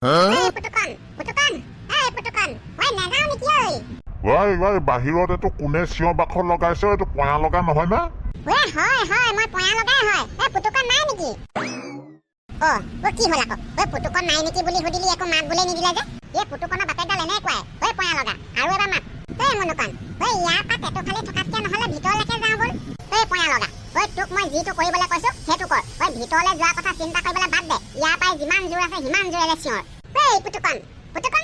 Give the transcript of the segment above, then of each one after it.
পুতুকন পুতুকন এই পুতুকন ওই নাযাও নেকি ঐ ওই বাহিৰত এইটো কোনে চিঞৰ বাখৰ লগাইছে এইটো পয়া লগা নহয় না ওই হয় হয় মই পয়া লগাই হয় এই পুতুকন নাই নেকি ও কি হল আকৌ ওই পুতুকন নাই নেকি বুলি সুধিলি একো মাত বুলি নিদিলে যে এই পুতুকনৰ বাপেকডাল এনেকুৱাই ওই পয়া লগা আৰু এবাৰ মাত এই মনুকন ওই ইয়াৰ পৰা পেটু ফালি থকাতকে নহলে ভিতৰলৈকে যাওঁ বল এই পয়া লগা ওই তোক মই যিটো কৰিবলৈ কৈছো সেইটো কৰ ওই ভিতৰলৈ যোৱাৰ কথা চিন্তা কৰিবলৈ বাদ দে ইয়াৰ পৰা যিমান জোৰ আছে সিমান জোৰেৰে চিঞৰ এই পুতুকন পুতুকন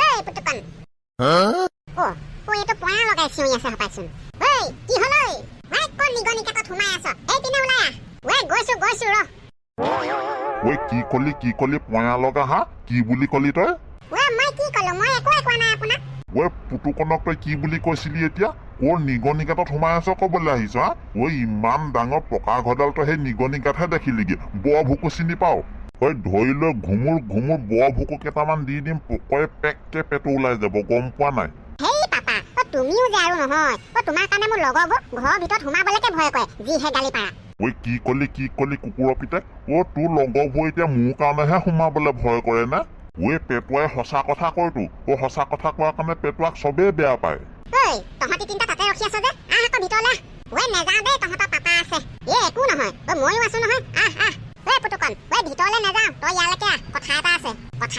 এই পুতুকন ও এইটো পয়া লগাই চিঞৰি আছে হপাইচোন এই কি হল ঐ কোন নিগনিকাত সোমাই আছ এই পিনে ওলাই আহ ওই গৈছো ৰ ঐ কি কলি পয়া লগা হা কি বুলি কলি তই ওই মই কি কলো মই একো কোৱা নাই আপোনাক ঐ পুতুকনক তই কি বুলি কৈছিলি এতিয়া কোৰ নিগনিকাত সোমাই আছ কবলৈ আহিছ হা ঐ ইমান ডাঙৰ পকা ঘৰডাল তই সেই নিগনিকাতহে দেখিলিগে বৰ ভুকু চিনি পাও ঐ ধৰি লৈ ঘুমুৰ বৰ ভুকু কেইটামান দি দিম পোকৰে পেককে পেটু ওলাই যাব গম পোৱা নাই হেই পাপা তুমিও যে আৰু নহয় তোমাৰ কাৰণে মোৰ লগৰবোৰ ঘৰৰ ভিতৰত সোমাবলৈকে ভয় কৰে যিহে গালি পাৰা ঐ কি কলি কুকুৰৰ পিতেক তোৰ লগৰবোৰ এতিয়া মোৰ কাৰণেহে সোমাবলৈ ভয় কৰে না ঐ পেটুৱাই সঁচা কথা কয়তো সঁচা কথা কোৱাৰ কাৰণে পেটুৱাক চবেই বেয়া পায় ঐ তহঁতি তিনিটা তাতে ৰখি আছ যে আহ আকৌ ভিতৰলৈ ঐ নেযাওঁ দেই তহঁতৰ পাপা আছে একো নহয় ময়ো আছো নহয় আহ ঐ পুতুকন ভিতৰলৈ নেযাওঁ তই ইয়ালৈকে আহ কথা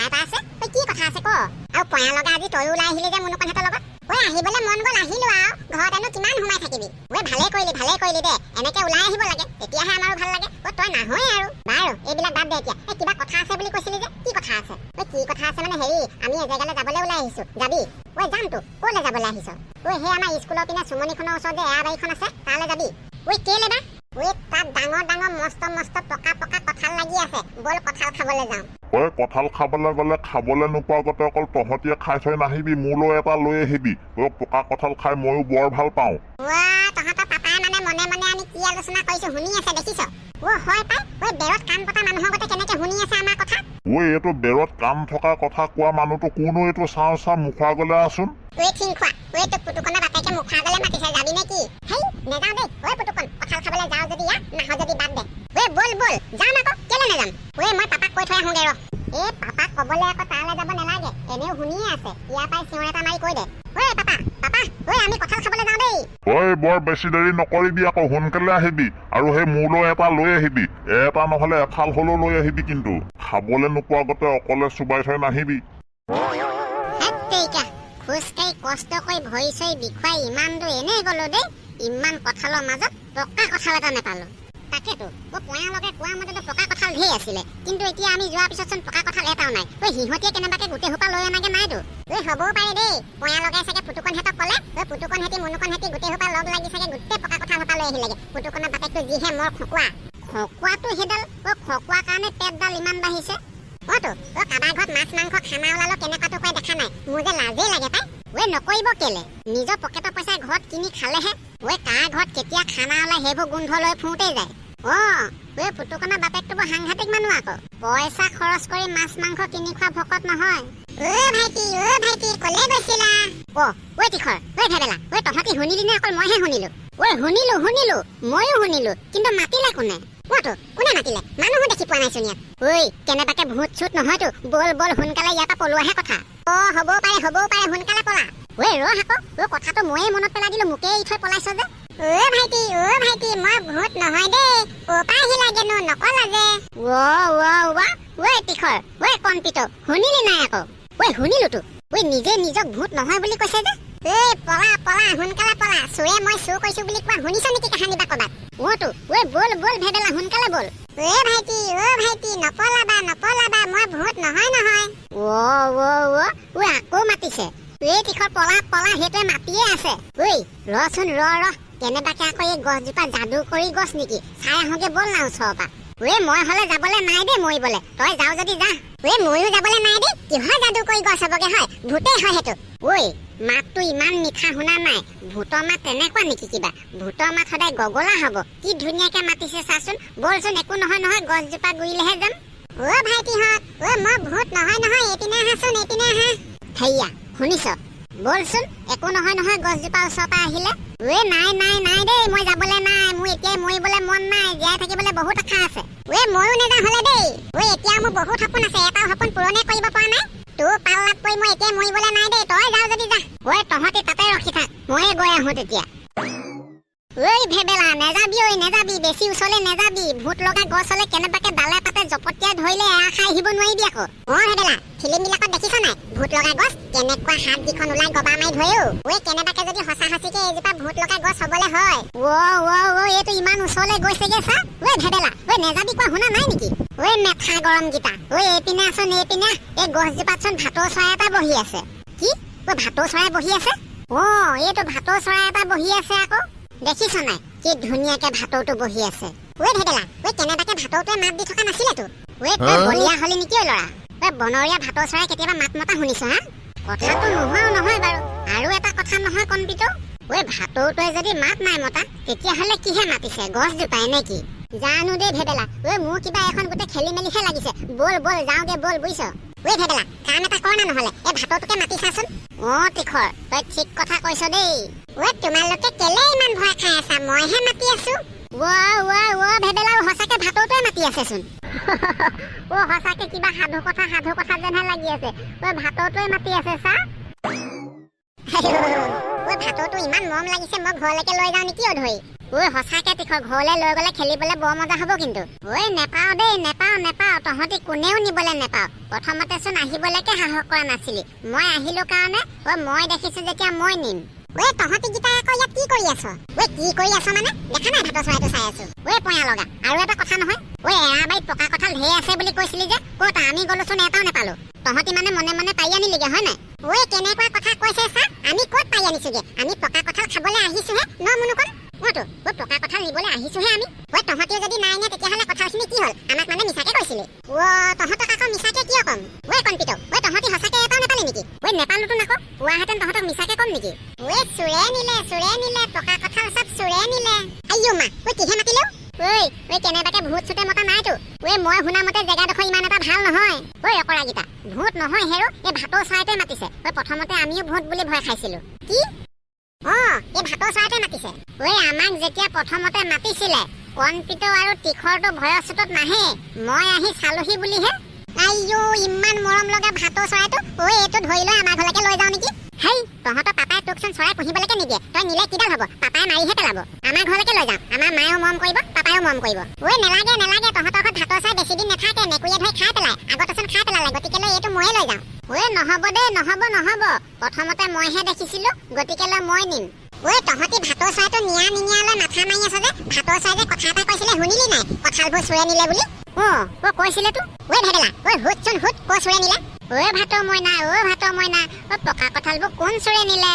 এটা আছে কি কথা আছে ক আৰু পয়া লগা আজি তয়ো ওলাই আহিলি যে মুনুকনহঁতৰ লগত আহিবলৈ মন গ'ল আহিলো আৰু ঘৰতেনো কিমান সোমাই থাকিবি ভালে কৰিলি দে এনেকে ওলাই আহিব লাগে তেতিয়াহে আমাৰো ভাল লাগে তই নাহয় আৰু বাৰু এইবিলাক বাদ দে এতিয়া কিবা কথা আছে বুলি কৈছিলি যে কি কথা আছে কি কথা আছে মানে হেৰি আমি এজেগালৈ যাবলৈ ওলাই আহিছো যাবি যামতো ক'লৈ যাবলৈ আহিছ সেই আমাৰ স্কুলৰ পিনে চুমনিখনৰ ওচৰত যে এয়া বাৰীখন আছে তালৈ যাবি কেলে বা তাত ডাঙৰ মস্ত পকা কঁঠাল লাগি আছে বল কঁঠাল খাবলৈ যাওঁ কঁঠাল খাবলৈ গ'লে খাবলৈ নোপোৱাৰ আগতে অকল তহঁতিয়ে খাই থৈ নাহিবি মোলৈ এটা লৈ আহিবি পকা কঁঠাল খাই ময়ো বৰ ভাল পাওঁ তহঁতৰ পাপাই মানে মনে আমি কি আলোচনা কৰিছো শুনি আছে দেখিছ হয় পাই বেৰত কাণ পতা মানুহৰ গতে কেনেকে শুনি আছে আমাৰ কথা এইটো বেৰত কাণ থকা কথা কোৱা মানুহটো কোনো এইটো চাওঁ মুখৰ আগলৈ আছোন ঠিং খোৱা তোক পুতুকনৰ বাপেকে মুখৰ আগলৈ মাতিছে যাবি নেকি হেই নেযাওঁ দেই পুতুকন কঁঠাল খাবলৈ যাওঁ যদি নাহ যদি বাদ দে বল যাম আকৌ কেলে নেযাম মই পাপাক কৈ থৈ আহোঁগে ৰ পাপাক কবলৈ আকৌ তালৈ যাব নালাগে এনেও শুনিয়ে আছে ইয়াৰ পৰাই চিঞৰ এটা মাৰি কৈ দে পাপা আমি কঁঠাল খাবলৈ যাওঁ দেই বৰ বেছি দেৰি নকৰিবি আকৌ সোনকালে আহিবি আৰু সেই মোলৈ এটা লৈ আহিবি এটা নহলে এফাল হলেও লৈ আহিবি কিন্তু খাবলৈ নোপোৱাৰ আগতে অকলে চুবাই থৈ নাহিবি খোজকাঢ়ি কষ্ট কৰি ভৰি চৰি বিষুৱাই ইমান দূৰ এনেই গলো দেই ইমান কঁঠালৰ মাজত পকা কঁঠাল এটা নেপালো তাকেতো পয়া লগে কোৱা মতেতো পকা কঁঠাল ধেৰ আছিলে কিন্তু এতিয়া আমি যোৱাৰ পিছতচোন পকা কঁঠাল এটাও নাই সিহঁতিয়ে কেনেবাকে গোটেই সোপা লৈ অনাগে নাইতো হ'বও পাৰে দেই পয়া লগাই চাগে পুতুকনহঁতক ক'লে পুতুকনহঁতি মুনুকনহঁতি গোটেই সোপা লগ লাগি চাগে গোটেই পকা কঁঠাল সোপা লৈ আহিলেগে পুতুকনৰ বাপেকটো যিহে মোৰ খকুৱাটো সেইডাল খকুৱাৰ কাৰণে পেটডাল ইমান বাঢ়িছে কাৰোবাৰ ঘৰত মাছ মাংস খানা ওলালো কেনেকুৱাটো কয় দেখা নাই মোৰ যে লাজেই লাগে পাই নকৰিব কেলে নিজৰ পকেটৰ পইচাই ঘৰত কিনি খালেহে কাৰ ঘৰত কেতিয়া খানা ওলাই সেইবোৰ গোন্ধ লৈ ফুৰোতেই যায় পুতুকনৰ বাপেকটো বৰ সাংঘাতিক মানুহ আকৌ পইচা খৰচ কৰি মাছ মাংস কিনি খোৱা ভকত নহয় ভাইটি কলে গৈছিলা তীখৰ ভেবেলা তহঁতি শুনিলি নে অকল মইহে শুনিলো শুনিলো ময়ো শুনিলো কিন্তু মাতিলে কোনে কোনে মাতিলে মানুহো দেখি পোৱা নাইচোন ইয়াত কেনেবাকে ভূত চুত নহয়তো বল সোনকালে ইয়াৰ পৰা পলোৱাহে কথা হ'বও পাৰে সোনকালে পলা ৰহ আকৌ কথাটো ময়ে মনত পেলাই দিলো মোকে এৰি থৈ পলাইছ যে ভাইটি মই ভূত নহয় দেই ক'পা আহিলাগেনো নকলা যে তীখৰ কণপিত শুনিলি নাই আকৌ শুনিলোতো নিজে নিজক ভূত নহয় বুলি কৈছে যে পলা সোনকালে পলা চোৰে মই চুৰ কৰিছো বুলি কোৱা শুনিছ নেকি কাহানি বা কবাত বল ভেবেলা সোনকালে বল ভাইটি নপলাবা মই ভূত নহয় আকৌ মাতিছে তীখৰ পলা সেইটোৱে মাতিয়ে আছে ৰচোন ৰ কেনেবাকে আকৌ এই গছজোপা যাদু কৰি গছ নেকি চাই আহোগে বল না ওচৰৰ পৰা মই হলে যাবলৈ নাই দেই মৰিবলে তই যাও যদি যা ময়ো যাবলৈ নাই দেই কিহৰ যাদু কৰি গছ হবগে হয় ভূতেই হয় সেইটো মাতটো ইমান মিঠা শুনা নাই ভূতৰ মাত তেনেকুৱা নেকি কিবা ভূতৰ মাত সদায় গগলা হব কি ধুনীয়াকে মাতিছে চাচোন বলচোন একো নহয় গছজোপা গুৰিলেহে যাম ভাইটিহঁত মই ভূত নহয় এইপিনে আহাচোন হেইয়া শুনিছ বলচোন একো নহয় গছজোপা ওচৰৰ পৰা আহিলে নাই দেই মই যাবলৈ নাই মোৰ এতিয়াই মৰিবলৈ মন নাই জীয়াই থাকিবলৈ বহুত আশা আছে ঐ ময়ো নেযাওঁ হ'লে দেই। ঐ এতিয়া মোৰ বহুত সপোন আছে, এটাও সপোন পূৰণে কৰিব পৰা নাই। তোৰ পাল্লাত পৰি মই এতিয়া মৰিবলৈ নাই দেই, তই যাওঁ যদি যা। ঐ তহঁতি তাতে ৰখি থাক, ময়ে গৈ আহোঁ তেতিয়া। ঐ ভেবেলা নেযাবি, ঐ নেযাবি, বেছি ওচৰলৈ নেযাবি। ভূত লগা গছলে কেনেবাকে ডালে পাতে জপতিয়াই ধৰিলে এৰা খাই আহিব নোৱাৰিবি আকৌ। ভেবেলা ফিল্মবিলাকত দেখিছ নাই ভূত লগা গছ কেনেকুৱা হাত দুখন ওলাই গবা মাৰি ধৰেও। ঐ কেনেবাকে যদি সঁচা সঁচিকে এইজোপা ভূত লগা গছ হবলৈ হয়, এইটো ইমান ওচৰলৈ গৈছেগে চা। ঐ ভেবেলা নেযাবি কোৱা শুনা নাই নেকি? ঐ মেথা গৰমকেইটা, এইপিনে আছোন, এইপিনে এই গছজোপাতচোন ভাটৌ চৰাই এটা বহি আছে। কি ভাটৌ চৰাই বহি আছে? এইটো ভাটৌ চৰাই এটা বহি আছে আকৌ। দেখিছ নাই কি ধুনীয়াকে ভাটৌটো বহি আছে। ঐ ভেবেলা কেনেবাকে ভাটৌটোৱে মাত দি থকা নাছিলেতো। তই বলিয়া হলি নেকি ল'ৰা? বনৰীয়া ভাটৌ চৰাই কেতিয়াবা মাত মতা শুনিছ হা? কথাটো নোহোৱাও নহয় বাৰু। আৰু এটা কথা নহয় কণপিতো, ভাটৌটোৱে যদি মাত নাই মতা তেতিয়াহ'লে কিহে মাতিছে? গছজোপাই নে কি? জানো দেই ভেবেলা, মোৰ কিবা এখন গোটেই খেলি মেলিহে লাগিছে। বল যাওঁগে বল, বুজিছ? ভেবেলা কাম এটা কৰ না নহ'লে এই ভাটৌটোকে মাতি চাচোন। তীখৰ তই ঠিক কথা কৈছ দেই। তোমালোকে কেলে ইমান ভয় খাই আছা? মইহে মাতি আছো। ভেবেলা সঁচাকে ভাটৌটোৱে মাতি আছেচোন। সঁচাকে কিবা সাধু কথা যেনহে লাগি আছে। ভাটৌটোৱে মাতি আছে চা। ভাটৌটো ইমান মৰম লাগিছে, মই ঘৰলৈকে লৈ যাওঁ নেকি ধৰি? সঁচাকে তীখৰ ঘৰলৈ লৈ গ'লে খেলিবলৈ বৰ মজা হ'ব কিন্তু। নেপাও দেই, নেপাও। তহঁতি কোনেও নিবলৈ নেপাও। প্ৰথমতেচোন আহিবলৈকে সাহস কৰা নাছিলি, মই আহিলো কাৰণে মই দেখিছো যেতিয়া মই নিম। তহঁতি গীতা আকৌ ইয়াত কি কৰি আছ? কি কৰি আছ মানে? দেখা নাই ভাটৌ চৰাইটো চাই আছো। পয়া লগা আৰু এটা কথা নহয়, এৰাবাৰীত পকা কঁঠাল ঢেৰ আছে বুলি কৈছিলি যে, ক'ত আমি গ'লোচোন এটাও নেপালো। তহঁতি মানে মনে মনে পাৰি আনিলিগে হয় নাই? কেনেকুৱা কথা কৈছে চা, আমি ক'ত পাৰি আনিছোগে? আমি পকা কঁঠাল খাবলৈ আহিছোহে ন মুনুকণ? পকা কঁঠাল নিবলৈ আহিছোহে আমি। তহঁতিও যদি নাই নিয়ে তেতিয়াহ'লে কঁঠালখিনি কি হ'ল? আমাক মানে মিছাকে কৈছিলি। তহঁতক আকৌ মিছাকে কিয় কম? কণপিত তহঁতি সঁচাকে এটাও নেপালি নেকি? নেপালোতো নাকো, পোৱাহেঁতেন তহঁতক মিছাকে কম নেকি? চোৰে নিলে পকা কঁঠাল চব চোৰে নিলে। আইও মা কিহে মাতিলেও? কেনেবাকে ভূত চুতে মতা নাইতো। মই শুনা মতে জেগাডোখৰ ইমান এটা ভাল নহয়। অকৰাগীতা ভূত নহয় হেৰো, এই ভাটৌ চৰাইটোৱে মাতিছে। প্ৰথমতে আমিও ভূত বুলি ভয় খাইছিলো। কি? এই ভাটৌ চৰাইটোৱে মাতিছে। আমাক যেতিয়া প্ৰথমতে মাতিছিলে কণপিত আৰু তীখৰটো ভয়ৰ চোতত নাহে, মই আহি চালোহি বুলিহে। আইও ইমান মৰম লগা ভাটৌ চৰাইটো। এইটো ধৰি লৈ আমাৰ ঘৰলৈকে লৈ যাওঁ নেকি? হেই তহঁতৰ পাপাই তোকচোন চৰাই পুহিবলৈকে নিদিয়ে, তই নিলে কিডাল হ'ব? পাপাই মাৰিহে পেলাব। আমাৰ ঘৰলৈকে লৈ যাওঁ, আমাৰ মায়েও মৰম কৰিব, পাপায়েও মৰম কৰিব। নেলাগে তহঁতৰ ঘৰত ভাটৌ চৰাই বেছি দিন নাথাকে, মেকুৰীয়ে ধৰি খাই পেলাই। আগতেচোন খাই পেলালে, গতিকে এইটো ময়ে লৈ যাওঁ। নহ'ব দেই, নহ'ব। প্ৰথমতে মইহে দেখিছিলো, গতিকে মই নিম। তহঁতি ভাটৌ চৰাইটো নিয়ালৈ মাথা মাৰি আছ যে। ভাটৌ চৰাই যে কথা এটা কৈছিলে শুনিলি নাই? কঁঠালবোৰ চোৰে নিলে বুলি। কৈছিলেতো। ভেবেলা হুতচোন হুত, ক'ৰ চোৰে নিলে? ভাটৌ মইনা পকা কঁঠালবোৰ কোন চোৰে নিলে?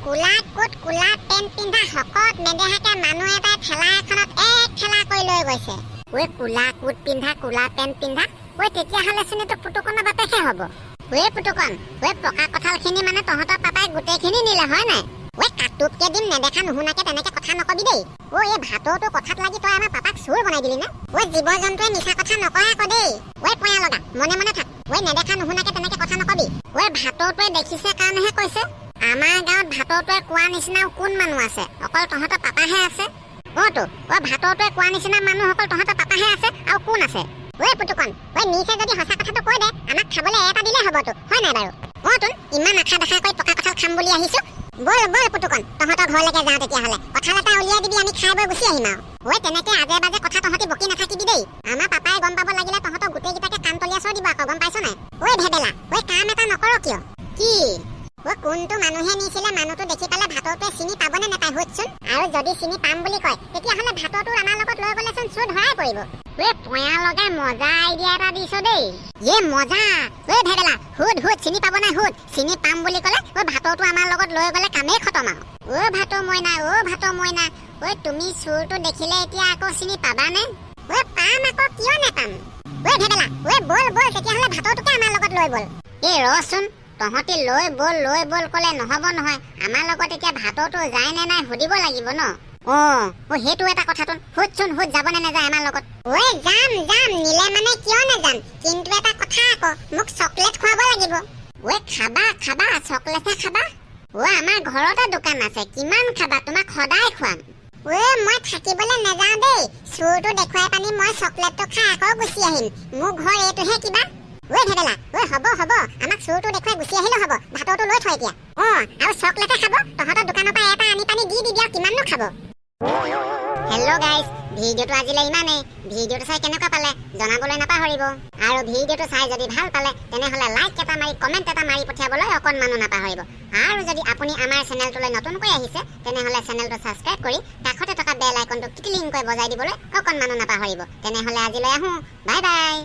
কোলা কোট কোলা পেণ্ট পিন্ধা শকত নেদেহাকে মানুহ এটাই ঠেলা এখনত এক ঠেলা কৰি লৈ গৈছে। কোলা কোট পিন্ধা কোলা পেণ্ট পিন্ধা, তেতিয়াহ'লেচোন এইটো পুতুকনৰ বাপেকহে হ'ব। পুতুকন পকা কঁঠালখিনি মানে তহঁতৰ পাপাই গোটেইখিনি নিলে হয় নাই? কাটুপকে দিম, নেদেখা নুশুনাকে তেনেকে কথা নকবি দেই। এই ভাটৌটো কথাত লাগি তই আমাৰ পাপাক চোৰ বনাই দিলি নে? জীৱ জন্তুৱে মিছা কথা নকয় আকৌ দেই। পয়া লগা মনে মনে থাক। নেদেখা নুশুনাকে তেনেকে কথা নকবি। ভাটৌটোৱে দেখিছে কাৰণেহে কৈছে। আমাৰ গাঁৱত ভাটৌটোৱে কোৱা নিচিনাও কোন মানুহ আছে? অকল তহঁতৰ পাপাহে আছে। ভাটৌটোৱে কোৱা নিচিনা মানুহ অকল তহঁতৰ পাপাহে আছে, আৰু কোন আছে? পুতুকন নিচে যদি সঁচা কথাটো কৈ দে, আমাক খাবলৈ এটা দিলে হ'বতো হয় নাই বাৰু? ইমান আশা দেখা কৰি পকা কঁঠাল খাম বুলি আহিছো। বল পুতুকন তহঁতৰ ঘৰলৈকে যাওঁ তেতিয়াহ'লে। কঁঠাল এটা উলিয়াই দিবি, আমি খাই বৈ গুচি আহিম আৰু। তেনেকে আজে বাজে কথা তহঁতি বকি নাথাকিবি দেই। আমাৰ পাপাই গম পাব লাগিলে তহঁতৰ গোটেইকেইটাকে কাণ তলীয়া চৰ দিব আকৌ, গম পাইছ নাই? ভেবেলা কাম এটা নকৰ কিয়? কি? কোনটো মানুহে নিছিলে মানুহটো দেখি পালে ভাটৌটোৱে চিনি পাবনে নাপায় সুধচোন। আৰু যদি চিনি পাম বুলি কয় তেতিয়াহ'লে ভাটৌটো আমাৰ লগত লৈ গ'লেচোন চোৰ ধৰাই পৰিব। পয়া লগা মজা আইডিয়া এটা দিছ দেই। মজা। ভেবেলা হুদ চিনি পাব নাই? চিনি পাম বুলি ক'লে ভাটৌটো আমাৰ লগত লৈ গ'লে কামেই খতম আৰু। ভাটৌ মইনা তুমি চোৰটো দেখিলে এতিয়া আকৌ চিনি পাবানে? পাম আকৌ, কিয় নেপাম? ভেবেলা বল তেতিয়াহ'লে ভাটৌটোকে আমাৰ লগত লৈ বল। ৰচোন তহঁতি লৈ বল ক'লে নহ'ব নহয়। আমাৰ লগত এতিয়া ভাটৌটো যায় নে নাই সুধিব লাগিব ন। সেইটো এটা কথাটো। হুদ যাব নে নাযায় আমাৰ লগত? যাম নিলে মানে কিয় নাযাম, কিন্তু এটা কথা আকৌ, মোক চকলেট খুৱাব লাগিব। খাবা চকলেটহে খাবা? আমাৰ ঘৰতে দোকান আছে, কিমান খাবা? তোমাক সদায় খুৱাম। মই থাকিবলৈ নাযাওঁ দেই। চোৰটো দেখুৱাই পানি মই চকলেটটো খাই আকৌ গুচি আহিম। মোৰ ঘৰ এইটোহে কিবা। ভেবেলা হ'ব আমাক চোৰটো দেখুৱাই গুচি আহিলেও হ'ব। ভাতৰটো লৈ থৈ এতিয়া। আৰু চকলেটে খাব। তহঁতৰ দোকানৰ পৰা এটা আনি পানি দি দিবি আৰু কিমাননো খাব। হেল্ল' গাইজ, ভিডিঅ'টো আজিলৈ ইমানেই। ভিডিঅ'টো চাই কেনেকুৱা পালে জনাবলৈ নাপাহৰিব। আৰু ভিডিঅ'টো চাই যদি ভাল পালে তেনেহ'লে লাইক এটা মাৰি কমেণ্ট এটা মাৰি পঠিয়াবলৈ অকণমানো নাপাহৰিব। আৰু যদি আপুনি আমাৰ চেনেলটোলৈ নতুনকৈ আহিছে তেনেহ'লে চেনেলটো ছাবস্ক্ৰাইব কৰি কাষতে থকা বেল আইকনটো টিকলিংকৈ বজাই দিবলৈ অকণমানো নাপাহৰিব। তেনেহ'লে আজিলৈ আহোঁ। Bye bye.